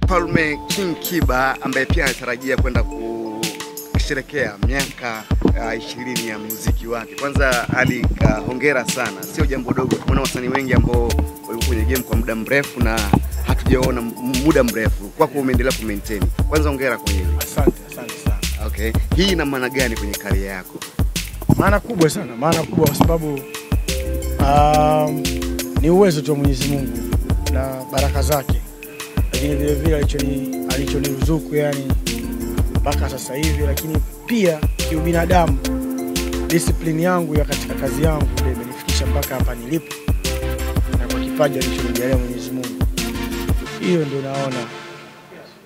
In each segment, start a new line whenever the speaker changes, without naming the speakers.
Mfalme King Kiba ambaye pia anatarajia kwenda kusherehekea miaka 20 ya muziki wake. Kwanza Ali, hongera sana. Sio jambo dogo. Kuna wasanii wengi ambao walikuwa kwenye game kwa muda mrefu na hatujaona muda mrefu. Kwako umeendelea ku maintain. Kwanza hongera kwa hili.
Asante sana.
Okay. Hii ina maana gani kwenye career yako?
Maana kubwa sana. Maana kubwa kwa sababu ni uwezo tu wa Mwenyezi Mungu na baraka zake. Lakini vile vile alichoniruzuku yani mpaka sasa hivi, lakini pia kiubinadamu discipline yangu ya katika kazi yangu ndio imenifikisha mpaka hapa nilipo, na kwa kipaji alichonijalia Mwenyezi Mungu, hiyo ndio naona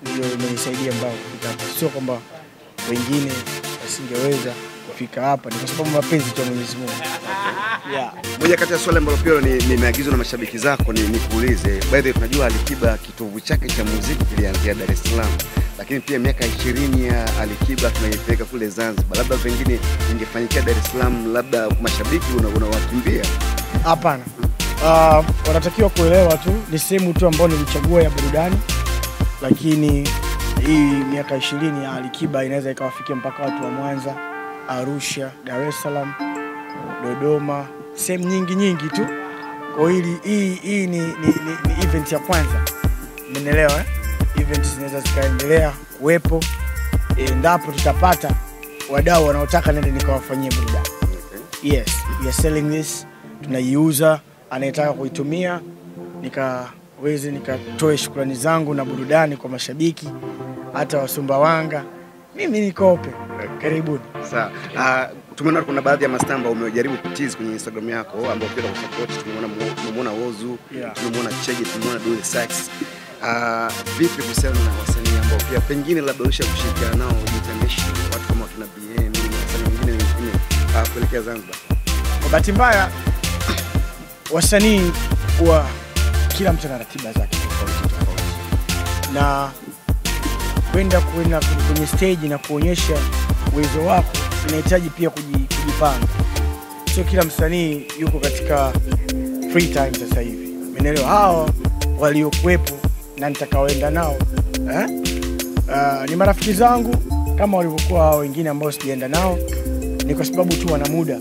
ndio imenisaidia mpaka kufika hapa. Sio kwamba wengine wasingeweza kufika hapa, ni kwa sababu mapenzi ya Mwenyezi Mungu.
Yeah. Moja kati ya swali ambalo pia nimeagizwa na mashabiki zako ni kuulize, by the way tunajua Ali Kiba kitovu chake cha muziki kilianzia Dar es Salaam, lakini pia miaka 20 ya Ali Kiba tunaipeleka kule Zanzibar. Labda pengine ingefanyikia Dar es Salaam, labda mashabiki unawakimbia?
Hapana. Wanatakiwa kuelewa tu ni sehemu tu ambayo nilichagua ya burudani, lakini hii miaka 20 ya Ali Kiba inaweza ikawafikia mpaka watu wa Mwanza, Arusha, Dar es Salaam, Dodoma, sehemu nyingi tu. Kwa hii ni event ya kwanza. Umeelewa eh? Events zinaweza zikaendelea kuwepo endapo tutapata wadau wanaotaka nende nikawafanyie burudani. Yes, we are selling this. Tunaiuza, anayetaka kuitumia nikaweze nikatoe shukrani zangu na burudani kwa mashabiki hata wa Sumbawanga. Mimi niko open. Karibuni.
Sawa. Tumeona kuna baadhi ya mastamba umejaribu kutease kwenye Instagram yako ambao pia kusupport. Tumeona Wozu, tumeona Chege, tumeona Dully Sax. Vipi kuhusiana na wasanii ambao pia pengine labda ushirikiana nao international, watu kama tuna BM na wasanii wengine kuelekea Zanzibar?
Kwa bahati mbaya wasanii wa kila mtu ana ratiba zake tofauti, na kwenda kwenye stage na kuonyesha uwezo wako inahitaji pia kujipanga. Sio kila msanii yuko katika free time sasa hivi. Umeelewa? Hao waliokuepo na nitakaoenda nao ni marafiki zangu kama walivyokuwa hao wengine ambao sijaenda nao, ni kwa sababu tu wana muda.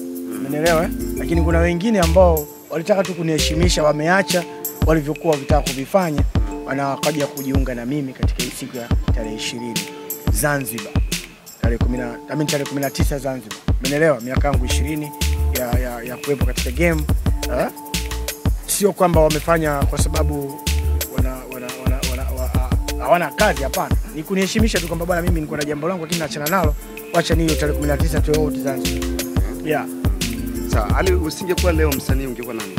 Umeelewa? Lakini kuna wengine ambao walitaka tu kuniheshimisha, wameacha walivyokuwa vitaka kuvifanya, wanakuja kujiunga na mimi katika hii siku ya tarehe 20 Zanzibar. Tarehe 19 Zanzibar. Umeelewa? Miaka yangu 20 ya kuwepo katika game. Sio kwamba wamefanya kwa sababu hawana kazi, hapana. Ni kuniheshimisha tu kwamba bwana mimi niko na jambo langu lakini naachana nalo. Acha niyo tarehe 19 tu wote Zanzibar. Yeah.
Sawa, Ali usingekuwa leo msanii ungekuwa nani?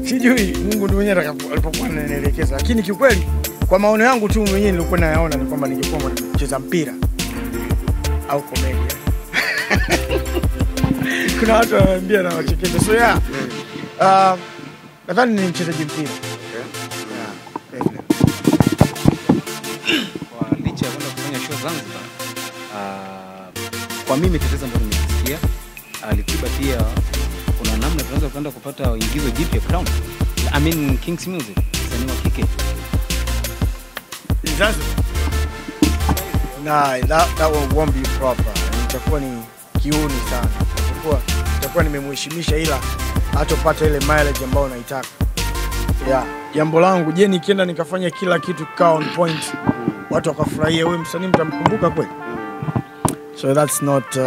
Sijui, Mungu ndiye mwenyewe alipokuwa ananielekeza. Lakini kiukweli kwa maono yangu tu mwenyewe nilikuwa nayaona ni kwamba ningekuwa mcheza mpira au comedy. Kuna watu wanaambia na wachekesha. So yeah. Nadhani ni mchezaji mpira.
Kwa licha ya kwenda kufanya show Zanzibar, kwa mimi teteza ambayo nimesikia, Ali Kiba pia kuna namna tunaweza kwenda kupata ingizo jipya Crown. I mean Kings Music, msanii wa kike.
Zanzibar. Nah, that won't be proper. Itakuwa ni kiuni sana. Itakuwa nimemheshimisha, ila hatopata ile mileage ambayo unaitaka. Yeah, jambo langu je, nikienda nikafanya kila kitu kwa on point, watu wakafurahia, wewe msanii mtamkumbuka kweli? So that's not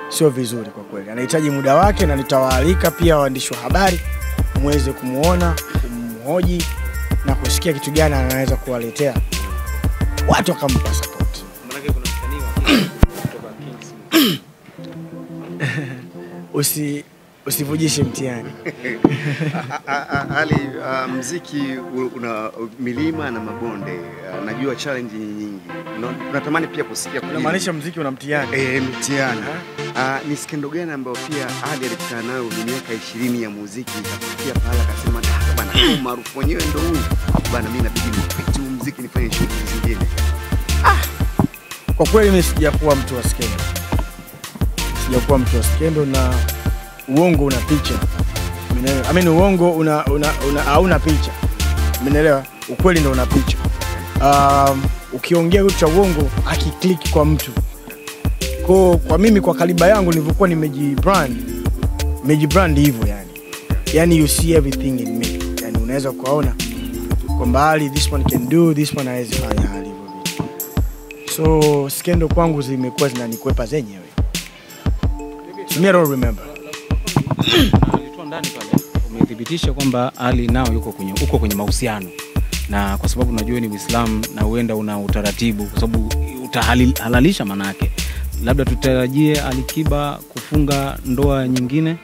sio vizuri kwa kweli. Anahitaji muda wake, na nitawaalika pia waandishi wa habari muweze kumuona, kumhoji na kusikia kitu gani anaweza kuwaletea watu wakampa support.
Maana kuna msanii wa kike kutoka Kings.
Usivujishe mtihani.
Ali, muziki una milima na mabonde. Najua challenge nyingi. Natamani pia kusikia kwa
unamaanisha muziki una mtihani?
Mtihani. Ni skendo gani ambayo pia Ali alikutana nayo miaka 20 ya muziki ikafikia pale akasema bana maarufu wenyewe ndio huyu. Bana mimi inabidi nipite muziki nifanye shughuli zingine.
Kwa kweli mimi sijakuwa mtu wa skendo. Sijakuwa mtu wa skendo, na uongo una picha. Umeelewa? Uongo hauna picha. Umeelewa? Ukweli ndio una picha. ukiongea kitu cha uongo akiklik kwa mtu. Kwa mimi kwa kaliba yangu nilivyokuwa nimejibrand hivyo yani. Yani you see everything in me. Yani unaweza kuona kwamba Ali this one can do, this one hawezi fanya hali hivyo vitu. So skendo kwangu zimekuwa zinanikwepa zenyewe. So I don't remember.
Alitoa ndani pale. Umethibitisha kwamba Ali nao uko kwenye mahusiano. Na kwa sababu unajua ni Muislamu na uenda una utaratibu kwa sababu utahalalisha manake. Labda tutarajie Alikiba kufunga ndoa nyingine.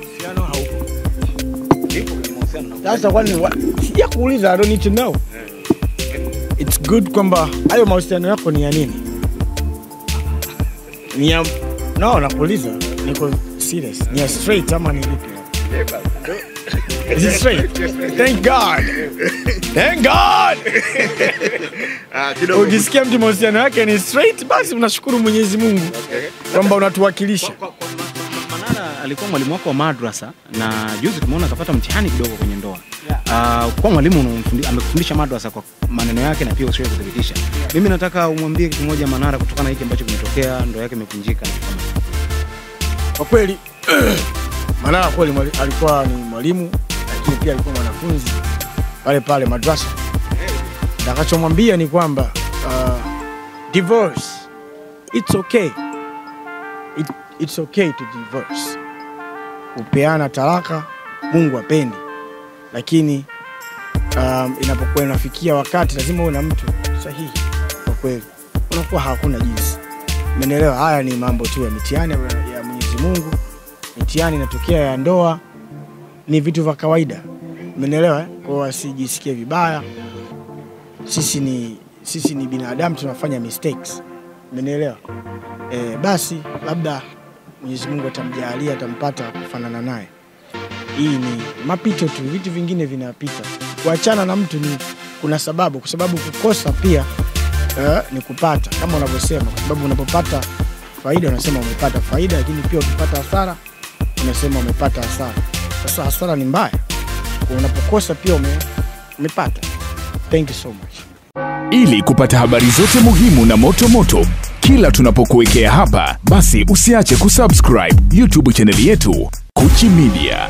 Mahusiano haupo. Sasa kwani sija kuuliza, I don't need to know. It's good kwamba hayo mahusiano yako ni ya nini? Ni ya no nakuuliza, niko serious. Ni ya straight ama ni vipi? Is it straight? Thank God. Thank God. Ukisikia mtu mahusiano yake ni straight, basi unashukuru Mwenyezi Mungu kwamba unatuwakilisha.
Manara alikuwa mwalimu wako wa madrasa na juzi tumeona akapata mtihani kidogo kwenye ndoa. Kwa mwalimu amekufundisha madrasa kwa maneno yake na pia usiwe kudhibitisha. Mimi nataka umwambie kitu moja Manara kutokana na hiki ambacho kimetokea, ndoa yake imevunjika.
Kwa kweli Manara kweli alikuwa ni mwalimu lakini pia alikuwa mwanafunzi pale madrasa. Nakachomwambia ni kwamba divorce, it's okay. It's okay to divorce. Kupeana talaka Mungu apendi. Lakini inapokuwa inafikia wakati lazima uwe na mtu sahihi. Kwa kweli unakuwa hakuna jinsi. Umeelewa? Haya ni mambo tu ya mitihani ya Mwenyezi Mungu. Mitihani inatokea ya ndoa ni vitu vya kawaida. Umeelewa? Kwa asijisikie vibaya. Sisi ni binadamu, tunafanya mistakes. Umeelewa? Basi labda Mwenyezi Mungu atamjalia, atampata kufanana naye. Hii ni mapito tu, vitu vingine vinapita. Kuachana na mtu ni kuna sababu, kwa sababu kukosa pia ni kupata, kama unavyosema, kwa sababu unapopata faida unasema umepata faida, lakini pia ukipata hasara unasema umepata hasara. Sasa hasara ni mbaya. Unapokosa pia umepata. Thank you so much.
Ili kupata habari zote muhimu na moto kila tunapokuwekea hapa, basi usiache kusubscribe YouTube channel yetu Kuchi Media.